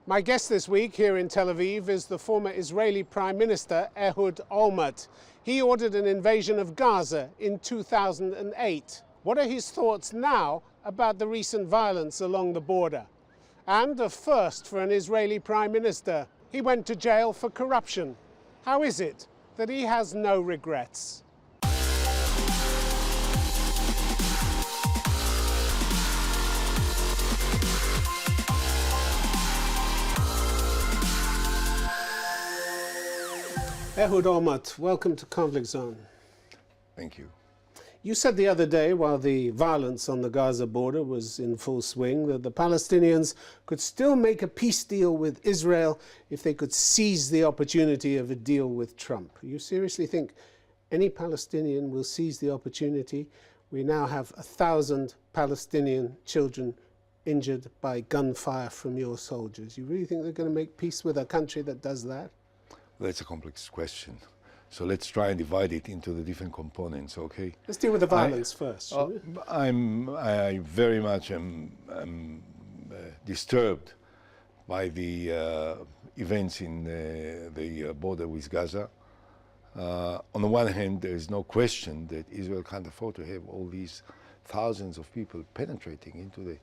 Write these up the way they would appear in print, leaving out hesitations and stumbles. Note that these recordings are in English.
My guest this week here in Tel Aviv is the former Israeli Prime Minister Ehud Olmert. He ordered an invasion of Gaza in 2008. What are his thoughts now about the recent violence along the border? And a first for an Israeli Prime Minister. He went to jail for corruption. How is it that he has no regrets? Ehud Olmert, welcome to Conflict Zone. Thank you. You said the other day, while the violence on the Gaza border was in full swing, that the Palestinians could still make a peace deal with Israel if they could seize the opportunity of a deal with Trump. You seriously think any Palestinian will seize the opportunity? We now have 1,000 Palestinian children injured by gunfire from your soldiers. You really think they're going to make peace with a country that does that? That's a complex question. So let's try and divide it into the different components, okay? Let's deal with the violence first. I very much am disturbed by the events in the border with Gaza. On the one hand, there is no question that Israel can't afford to have all these thousands of people penetrating into the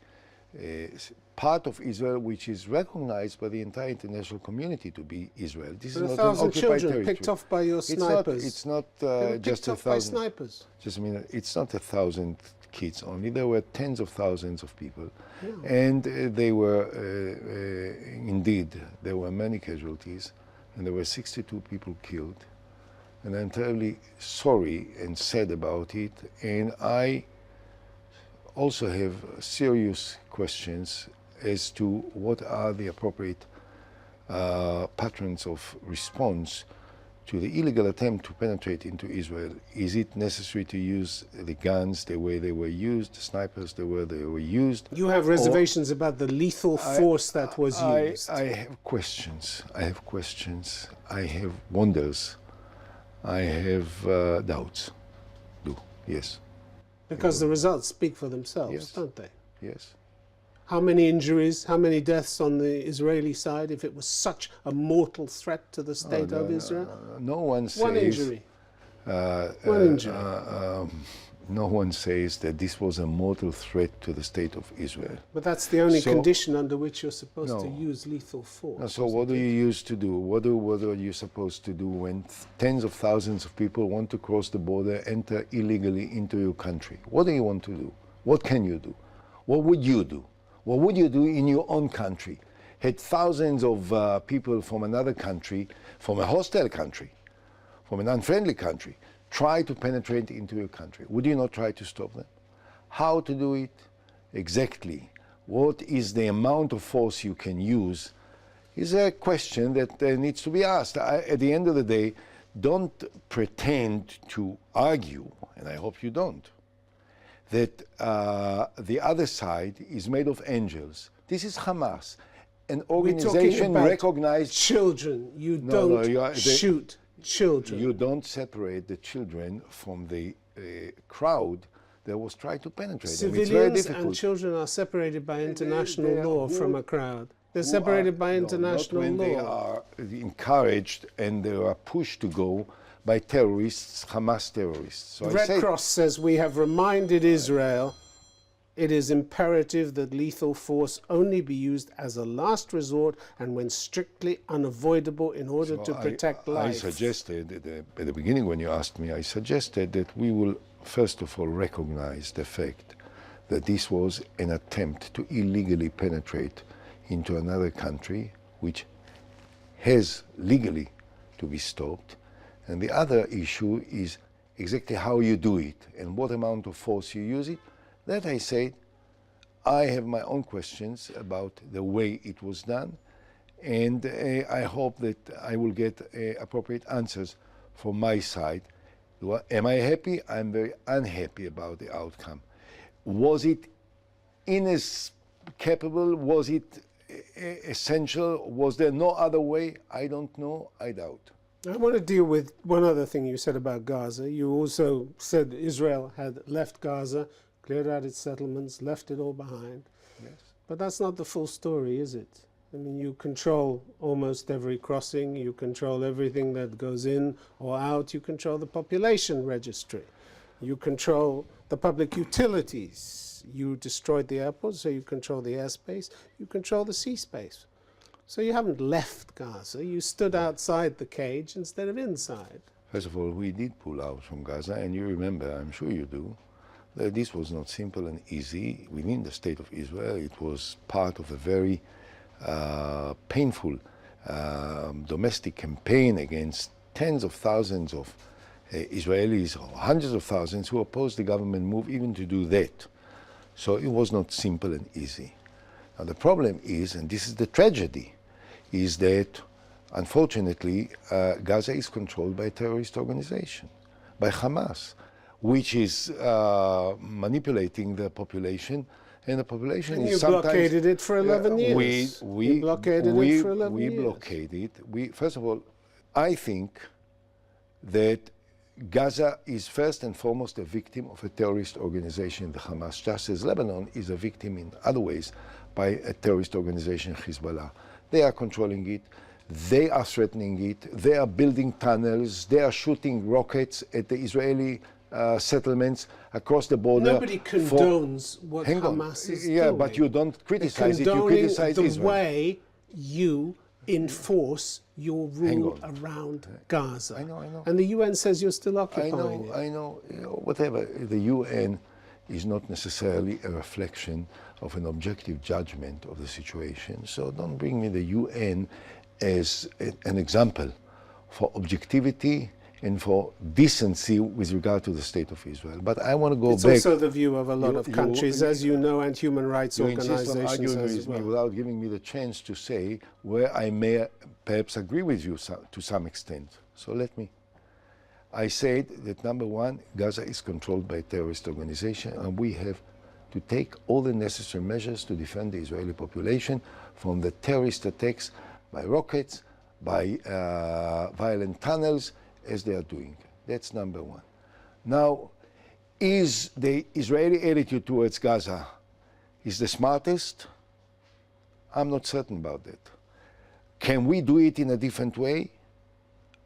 part of Israel which is recognized by the entire international community to be Israel. This is not 1,000 an occupied children territory. Picked off by your snipers. It's not just 1,000. By snipers. Just a minute. It's not 1,000 kids only. There were tens of thousands of people, and they were indeed there were many casualties, and there were 62 people killed. And I'm terribly sorry and sad about it. And I also have serious questions as to what are the appropriate patterns of response to the illegal attempt to penetrate into Israel. Is it necessary to use the guns the way they were used, the snipers the way they were used? You have reservations about the lethal force that was used. I have questions. I have questions. I have wonders. I have doubts. Yes. Because the results speak for themselves, Yes. don't they? Yes. How many injuries, how many deaths on the Israeli side if it was such a mortal threat to the state of Israel? No one says. One injury. One injury. No one says that this was a mortal threat to the state of Israel. But that's the only So- condition under which you're supposed to No. use lethal force. So what do you use to do? What are you supposed to do when tens of thousands of people want to cross the border, enter illegally into your country? What do you want to do? What can you do? What would you do? What would you do in your own country? Had thousands of people from another country, from a hostile country, from an unfriendly country, try to penetrate into your country. Would you not try to stop them? How to do it exactly? What is the amount of force you can use is a question that needs to be asked. At the end of the day, don't pretend to argue, and I hope you don't, that the other side is made of angels. This is Hamas, an organization recognized. Children, you don't shoot children. You don't separate the children from the crowd that was trying to penetrate them. It's very Civilians difficult. and children are separated by international law from a crowd. They're separated by international not when law. They are encouraged and they are pushed to go by terrorists, Hamas terrorists. So The Red Cross says we have reminded Israel it is imperative that lethal force only be used as a last resort and when strictly unavoidable in order to protect life. I suggested at the beginning when you asked me, I suggested that we will first of all recognize the fact that this was an attempt to illegally penetrate into another country which has legally to be stopped. And the other issue is exactly how you do it and what amount of force you use it. That I said, I have my own questions about the way it was done, and I hope that I will get appropriate answers from my side. Am I happy? I'm very unhappy about the outcome. Was it inescapable? Was it essential? Was there no other way? I don't know. I doubt. I want to deal with one other thing you said about Gaza. You also said Israel had left Gaza, cleared out its settlements, left it all behind. Yes. But that's not the full story, is it? I mean, you control almost every crossing, you control everything that goes in or out, you control the population registry, you control the public utilities, you destroyed the airport, so you control the airspace, you control the sea space. So you haven't left Gaza, you stood outside the cage instead of inside. First of all, we did pull out from Gaza, and you remember, I'm sure you do, that this was not simple and easy. Within the state of Israel, it was part of a very painful domestic campaign against tens of thousands of Israelis, or hundreds of thousands, who opposed the government move even to do that. So it was not simple and easy. Now the problem is, and this is the tragedy, is that unfortunately Gaza is controlled by a terrorist organization, by Hamas, which is manipulating the population, and the population and is you blockaded it for 11 years. We blockaded it for 11 years. We blockaded it. First of all, I think that Gaza is first and foremost a victim of a terrorist organization, the Hamas, just as Lebanon is a victim in other ways by a terrorist organization, Hezbollah. They are controlling it, they are threatening it, they are building tunnels, they are shooting rockets at the Israeli settlements across the border. Nobody condones what Hamas is doing. Yeah, but you don't criticize it, you criticize the Israel. way you enforce your rule around Gaza. I know. And the UN says you're still occupying it. I know. You know, whatever. The UN is not necessarily a reflection of an objective judgment of the situation. So don't bring me the UN as an example for objectivity and for decency with regard to the state of Israel. But I want to go back. It's also the view of a lot of countries, as you know, and human rights organizations insist on arguing as with well. me without giving me the chance to say where I may perhaps agree with you to some extent. So let me. I said that number one, Gaza is controlled by a terrorist organization, and we have to take all the necessary measures to defend the Israeli population from the terrorist attacks by rockets, by violent tunnels, as they are doing. That's number one. Now, is the Israeli attitude towards Gaza is the smartest? I'm not certain about that. Can we do it in a different way?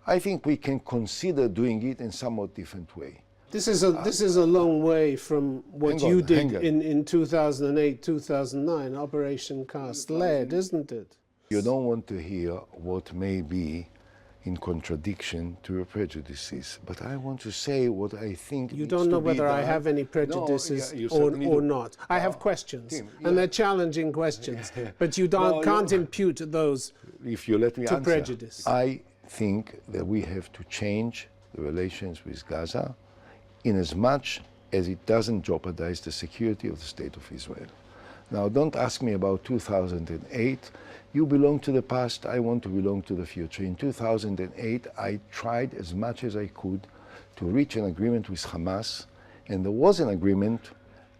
I think we can consider doing it in a somewhat different way. This is a long way from what you did in 2008, 2009, Operation Cast Lead, isn't it? You don't want to hear what may be in contradiction to your prejudices, but I want to say what I think. You don't know whether I have any prejudices or not. I have questions, Tim, and they're challenging questions, but you can't impute those if you let me to answer. prejudice. I think that we have to change the relations with Gaza in as much as it doesn't jeopardize the security of the state of Israel. Now, don't ask me about 2008. You belong to the past, I want to belong to the future. In 2008, I tried as much as I could to reach an agreement with Hamas, and there was an agreement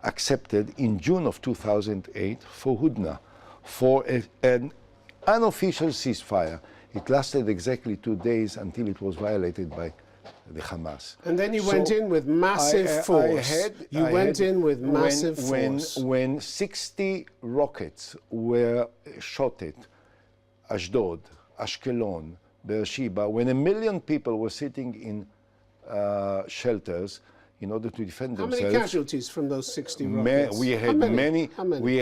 accepted in June of 2008 for Hudna, for an unofficial ceasefire. It lasted exactly 2 days until it was violated by the Hamas. And then you went in with massive force. You went in with massive force. When 60 rockets were shot at Ashdod, Ashkelon, Beersheba, when 1 million people were sitting in shelters in order to defend themselves. How many casualties from those 60 rockets? We had many. How many? We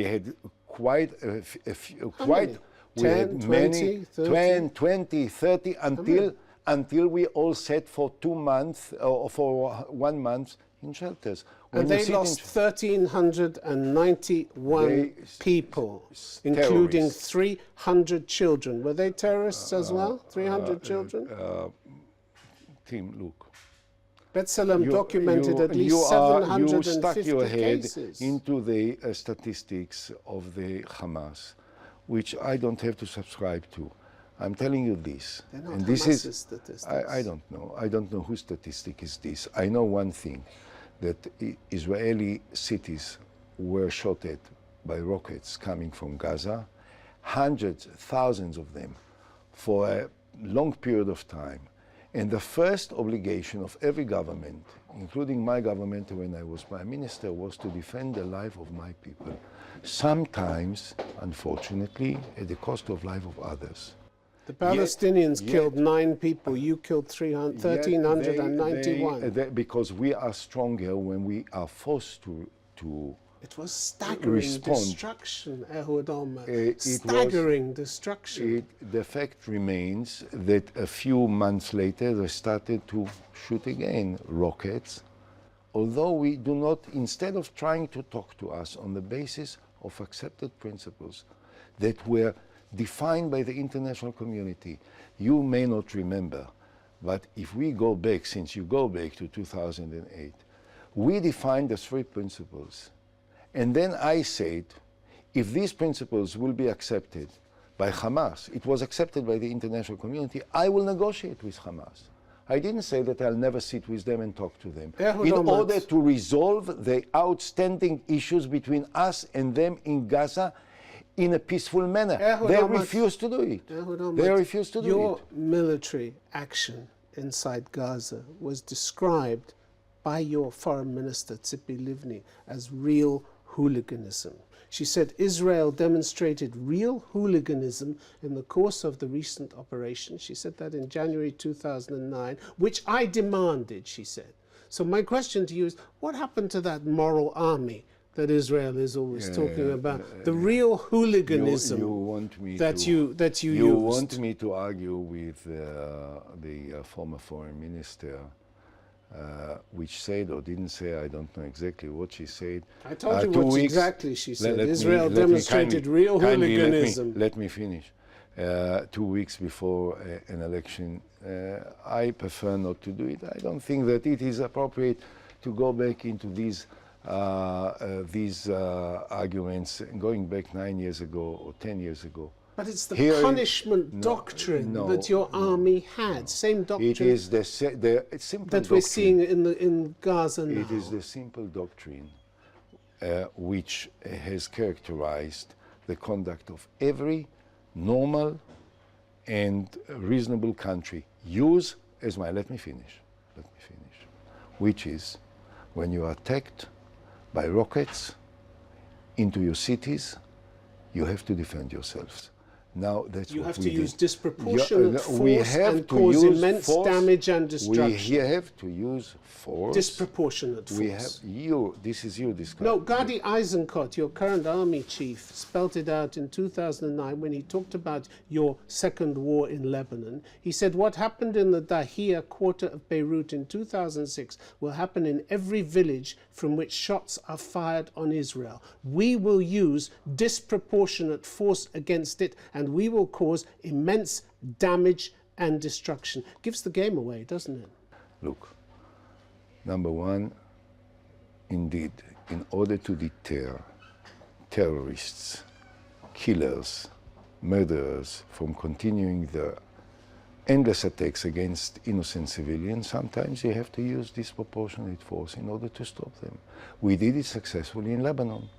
had quite a few. Many? 10, 20, 30? 20, 30 until we all sat for 2 months or for 1 month in shelters. And they lost 1,391 people, including 300 children. Were they terrorists as well? 300 children? Tim, look. B'Tselem documented at least 750 you stuck your head cases. into the statistics of the Hamas, which I don't have to subscribe to. I'm telling you this. They're not and this Hamas's is statistics. I don't know. I don't know whose statistic is this. I know one thing, that Israeli cities were shot at by rockets coming from Gaza, hundreds, thousands of them, for a long period of time. And the first obligation of every government, including my government when I was prime minister, was to defend the life of my people. Sometimes, unfortunately, at the cost of life of others. The Palestinians killed 9 people. You killed 1,391. Because we are stronger when we are forced to It was staggering respond. Destruction, Ehud Olmert. Staggering destruction. The fact remains that a few months later they started to shoot again rockets, although we do not, instead of trying to talk to us on the basis of accepted principles that were defined by the international community. You may not remember, but if we go back, since you go back to 2008, we defined the 3 principles. And then I said, if these principles will be accepted by Hamas, it was accepted by the international community, I will negotiate with Hamas. I didn't say that I'll never sit with them and talk to them. In order to resolve the outstanding issues between us and them in Gaza in a peaceful manner. They refuse to do it. They refuse to do it. Your military action inside Gaza was described by your foreign minister, Tzipi Livni, as real hooliganism. She said Israel demonstrated real hooliganism in the course of the recent operation. She said that in January 2009, which I demanded, she said. So my question to you is, what happened to that moral army that Israel is always talking about? The real hooliganism you want me that you used. You want me to argue with the former foreign minister, which said or didn't say, I don't know exactly what she said. I told you what exactly she said. Israel demonstrated real hooliganism. Let me finish. 2 weeks before an election, I prefer not to do it. I don't think that it is appropriate to go back into these arguments going back 9 years ago or 10 years ago. But it's the punishment doctrine that your army had. Same doctrine. It is the simple that we're seeing in Gaza now. It is the simple doctrine which has characterized the conduct of every normal and reasonable country. Let me finish. Which is when you are attacked by rockets into your cities, you have to defend yourselves. Now that's you what have we to did. use disproportionate force and cause immense damage and destruction. We have to use force. Disproportionate force. This is you discussing. No, Gadi Eisenkot, your current army chief, spelt it out in 2009 when he talked about your second war in Lebanon. He said what happened in the Dahia quarter of Beirut in 2006 will happen in every village from which shots are fired on Israel. We will use disproportionate force against it, and we will cause immense damage and destruction. Gives the game away, doesn't it? Look, number one, indeed, in order to deter terrorists, killers, murderers from continuing their endless attacks against innocent civilians, sometimes you have to use disproportionate force in order to stop them. We did it successfully in Lebanon.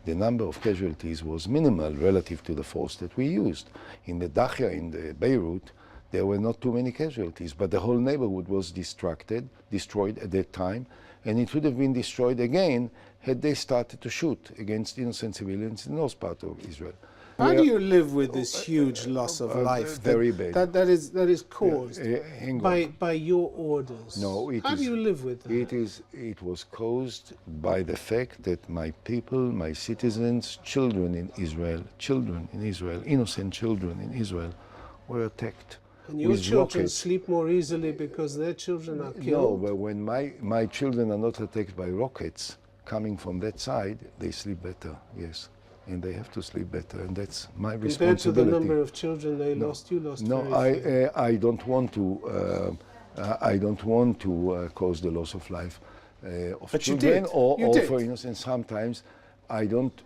The number of casualties was minimal relative to the force that we used. In the Dahia, in the Beirut, there were not too many casualties, but the whole neighborhood was destroyed at that time, and it would have been destroyed again had they started to shoot against innocent civilians in the north part of Israel. How do you live with this huge loss of life very bad. that is caused by your orders? No, how do you live with that? It was caused by the fact that my people, my citizens, children in Israel, innocent children in Israel, were attacked. And your children sleep more easily because their children are killed? No, but when my children are not attacked by rockets coming from that side, they sleep better, yes. And they have to sleep better, and that's my responsibility. Compared to the number of children they lost, you lost very few. I don't want to cause the loss of life of children or for innocent. Sometimes I don't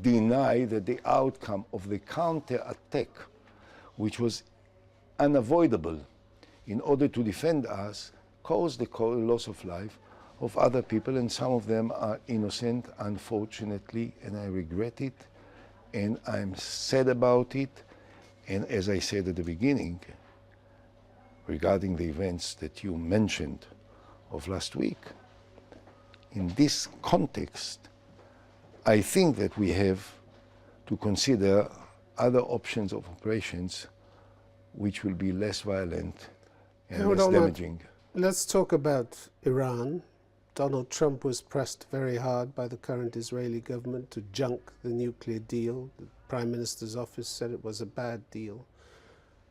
deny that the outcome of the counter-attack, which was unavoidable in order to defend us, caused the loss of life of other people, and some of them are innocent, unfortunately, and I regret it, and I'm sad about it. And as I said at the beginning, regarding the events that you mentioned of last week. In this context, I think that we have to consider other options of operations which will be less violent and less damaging. Let's talk about Iran. Donald Trump was pressed very hard by the current Israeli government to junk the nuclear deal. The Prime Minister's office said it was a bad deal.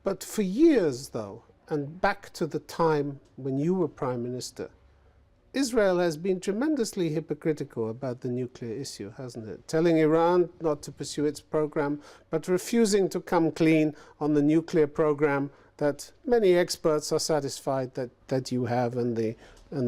But for years, though, and back to the time when you were Prime Minister, Israel has been tremendously hypocritical about the nuclear issue, hasn't it? Telling Iran not to pursue its program, but refusing to come clean on the nuclear program that many experts are satisfied that you have, and the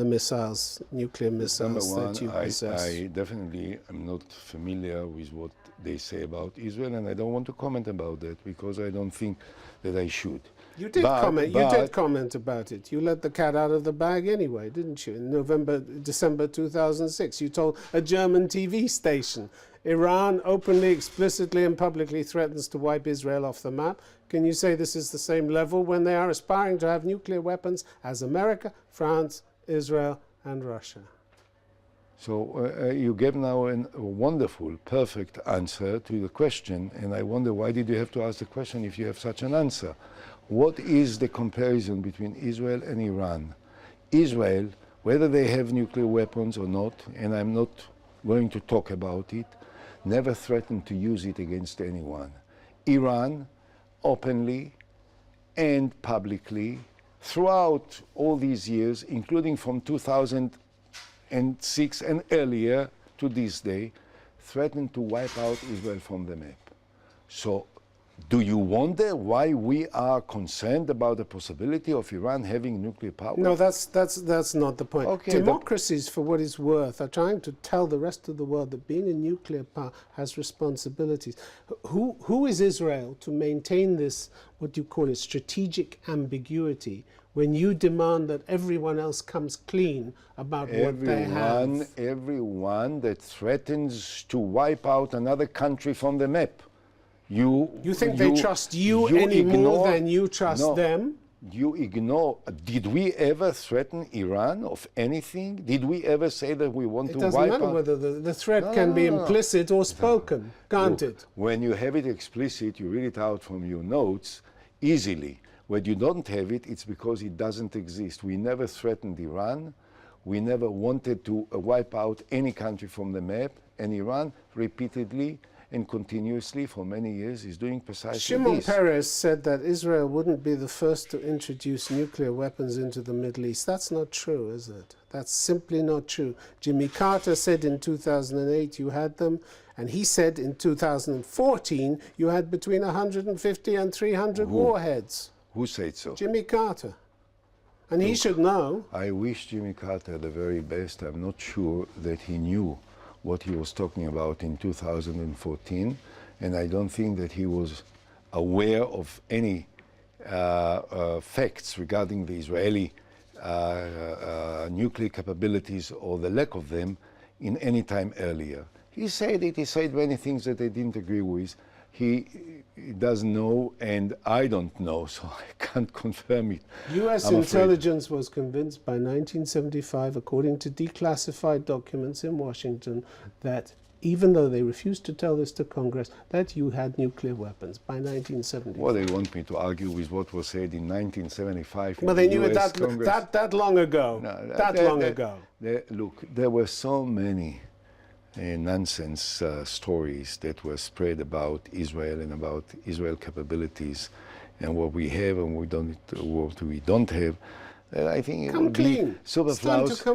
missiles, nuclear missiles that you possess. I definitely am not familiar with what they say about Israel, and I don't want to comment about that because I don't think that I should. You did comment. You did comment about it. You let the cat out of the bag anyway, didn't you? In December 2006, you told a German TV station, Iran openly, explicitly, and publicly threatens to wipe Israel off the map. Can you say this is the same level when they are aspiring to have nuclear weapons as America, France, Israel, and Russia? So you gave now a wonderful, perfect answer to the question, and I wonder why did you have to ask the question if you have such an answer? What is the comparison between Israel and Iran? Israel, whether they have nuclear weapons or not, and I'm not going to talk about it, never threatened to use it against anyone. Iran, openly and publicly, throughout all these years, including from 2006 and earlier to this day, threatened to wipe out Israel from the map. So, do you wonder why we are concerned about the possibility of Iran having nuclear power? No, that's not the point. Okay, Democracies, for what it's worth, are trying to tell the rest of the world that being a nuclear power has responsibilities. Who is Israel to maintain this, what you call it, strategic ambiguity, when you demand that everyone else comes clean about what they have? Everyone that threatens to wipe out another country from the map. You think they trust you any more than you trust them? You ignore. Did we ever threaten Iran of anything? Did we ever say that we want to wipe out? It doesn't matter whether the threat can be implicit or spoken, can't it? When you have it explicit, you read it out from your notes easily. When you don't have it, it's because it doesn't exist. We never threatened Iran. We never wanted to wipe out any country from the map. And Iran repeatedly and continuously for many years is doing precisely Shimon this. Peres said that Israel wouldn't be the first to introduce nuclear weapons into the Middle East. That's not true, is it? That's simply not true. Jimmy Carter said in 2008 you had them, and he said in 2014 you had between 150 and 300 warheads. Who said so? Jimmy Carter. And he should know. I wish Jimmy Carter the very best. I'm not sure that he knew what he was talking about in 2014, and I don't think that he was aware of any facts regarding the Israeli nuclear capabilities or the lack of them in any time earlier. He said it, he said many things that I didn't agree with. He doesn't know, and I don't know, so I can't confirm it. U.S. intelligence was convinced by 1975, according to declassified documents in Washington, that even though they refused to tell this to Congress, that you had nuclear weapons by 1975. Well, they want me to argue with what was said in 1975. But they knew it that long ago. No, long ago. Look, there were so many nonsense stories that were spread about Israel and about Israel capabilities and what we have and what we don't have. I think it would be superfluous. It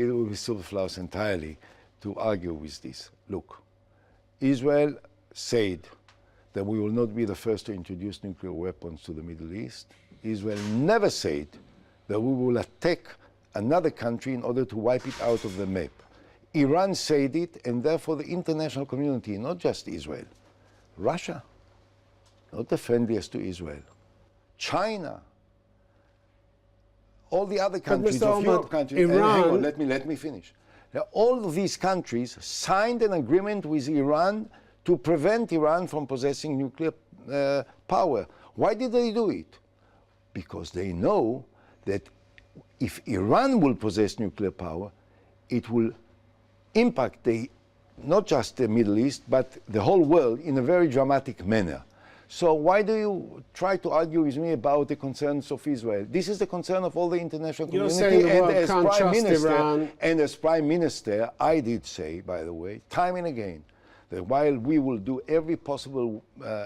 would be superfluous entirely to argue with this. Look, Israel said that we will not be the first to introduce nuclear weapons to the Middle East. Israel never said that we will attack another country in order to wipe it out of the map. Iran said it, and therefore the international community, not just Israel, Russia, not the friendliest to Israel, China, all the other countries of Europe, Iran, hang on, let me finish. Now, all of these countries signed an agreement with Iran to prevent Iran from possessing nuclear power. Why did they do it? because they know that if Iran will possess nuclear power, it will impact not just the Middle East, but the whole world in a very dramatic manner. So why do you try to argue with me about the concerns of Israel? This is the concern of all the international community. You're saying the world can't trust Iran. And as Prime Minister, I did say, by the way, time and again, that while we will do every possible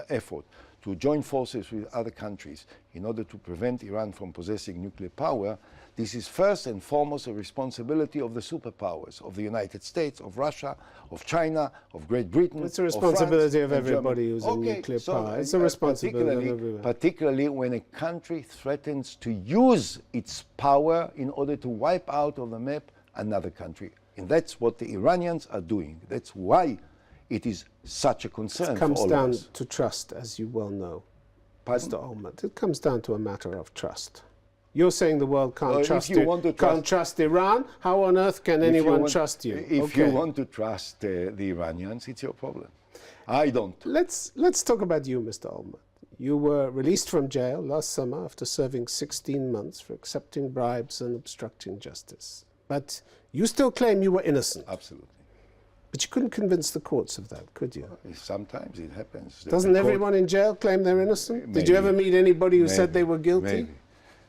effort to join forces with other countries in order to prevent Iran from possessing nuclear power, this is first and foremost a responsibility of the superpowers, of the United States, of Russia, of China, of Great Britain. It's a responsibility of France, of everybody who's in nuclear power. It's a responsibility of everyone. Particularly when a country threatens to use its power in order to wipe out of the map another country. And that's what the Iranians are doing. That's why it is such a concern for all of us. It comes down to trust, as you well know. Mr. Olmert, it comes down to a matter of trust. You're saying the world can't trust Iran. How on earth can anyone trust you? If you want to trust the Iranians, it's your problem. I don't. Let's talk about you, Mr. Olmert. You were released from jail last summer after serving 16 months for accepting bribes and obstructing justice. But you still claim you were innocent. Absolutely. But you couldn't convince the courts of that, could you? Sometimes it happens. Doesn't everyone in jail claim they're innocent? Did you ever meet anybody who said they were guilty? Maybe.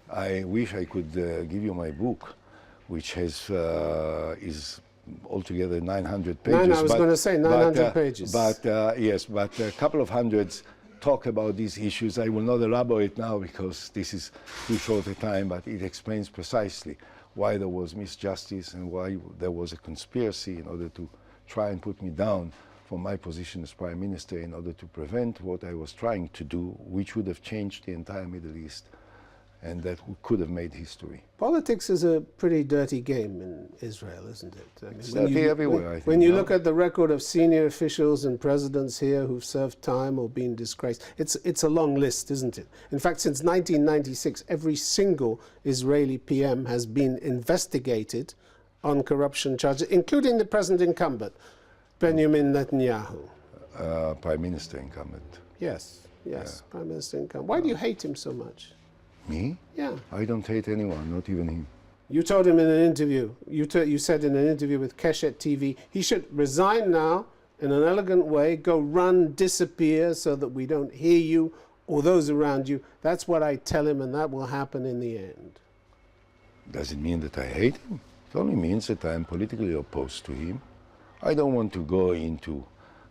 I wish I could give you my book, which has is altogether 900 pages. I was going to say 900 pages. But yes, but a couple of hundreds talk about these issues. I will not elaborate now because this is too short a time, but it explains precisely why there was misjustice and why there was a conspiracy in order to try and put me down from my position as Prime Minister in order to prevent what I was trying to do, which would have changed the entire Middle East. And that could have made history. Politics is a pretty dirty game in Israel, isn't it? I mean, it's dirty everywhere, I think. When you look at the record of senior officials and presidents here who've served time or been disgraced, it's a long list, isn't it? In fact, since 1996, every single Israeli PM has been investigated on corruption charges, including the present incumbent, Benjamin Netanyahu. Prime Minister incumbent. Yes, yeah. Prime Minister incumbent. Why do you hate him so much? Me? Yeah. I don't hate anyone, not even him. You told him in an interview, you said in an interview with Keshet TV, he should resign now in an elegant way, go run, disappear so that we don't hear you or those around you. That's what I tell him, and that will happen in the end. Does it mean that I hate him? It only means that I am politically opposed to him. I don't want to go into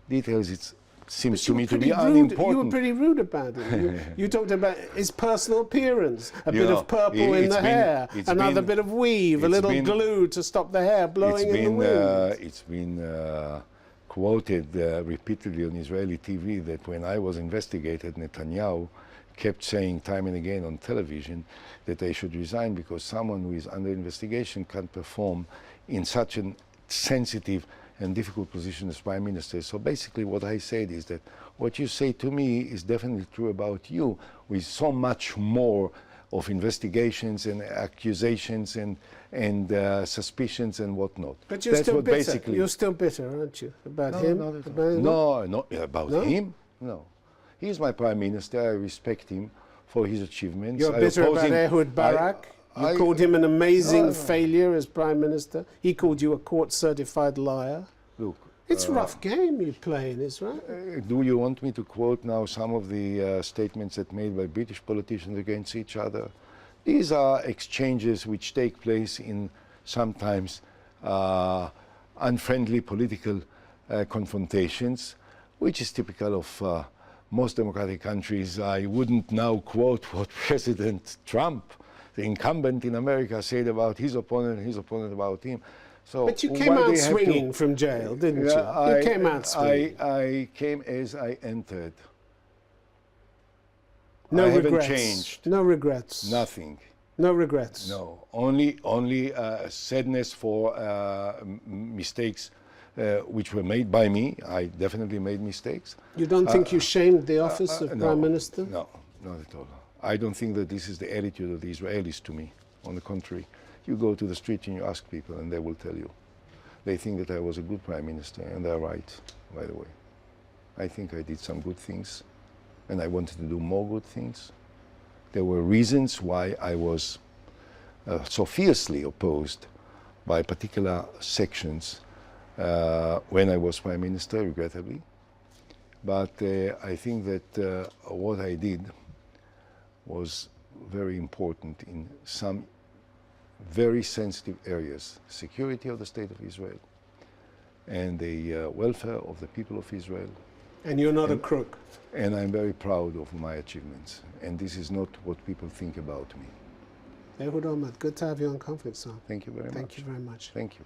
details. It seems to me to be unimportant. You were pretty rude about it. You talked about his personal appearance, a bit of purple in the hair, another bit of weave, a little glue to stop the hair blowing in the wind. It's been quoted repeatedly on Israeli TV that when I was investigated, Netanyahu kept saying time and again on television that I should resign because someone who is under investigation can't perform in such a sensitive and difficult position as Prime Minister. So basically what I said is that what you say to me is definitely true about you, with so much more of investigations and accusations and suspicions and whatnot. But you're still bitter. You're still bitter, aren't you, about him? About him? No. He's my Prime Minister. I respect him for his achievements. You're bitter about Ehud Barak? You called him an amazing failure as Prime Minister. He called you a court-certified liar. Look, it's a rough game you play in Israel. Do you want me to quote now some of the statements that made by British politicians against each other? These are exchanges which take place in sometimes unfriendly political confrontations, which is typical of most democratic countries. I wouldn't now quote what President Trump, the incumbent in America, said about his opponent and his opponent about him. So but you came out swinging from jail, didn't you? You came out swinging. I came as I entered. No regrets. I haven't changed. No regrets. Nothing. No regrets. No. Only sadness for mistakes which were made by me. I definitely made mistakes. You don't think you shamed the office of Prime Minister? No, not at all. I don't think that this is the attitude of the Israelis to me. On the contrary, you go to the street and you ask people and they will tell you. They think that I was a good Prime Minister, and they're right, by the way. I think I did some good things, and I wanted to do more good things. There were reasons why I was so fiercely opposed by particular sections when I was Prime Minister, regrettably. But I think that what I did was very important in some very sensitive areas: security of the State of Israel and the welfare of the people of Israel. And you're not a crook. And I'm very proud of my achievements. And this is not what people think about me. Ehud Olmert, good to have you on Conflict Zone. Thank you very much. Thank you very much. Thank you.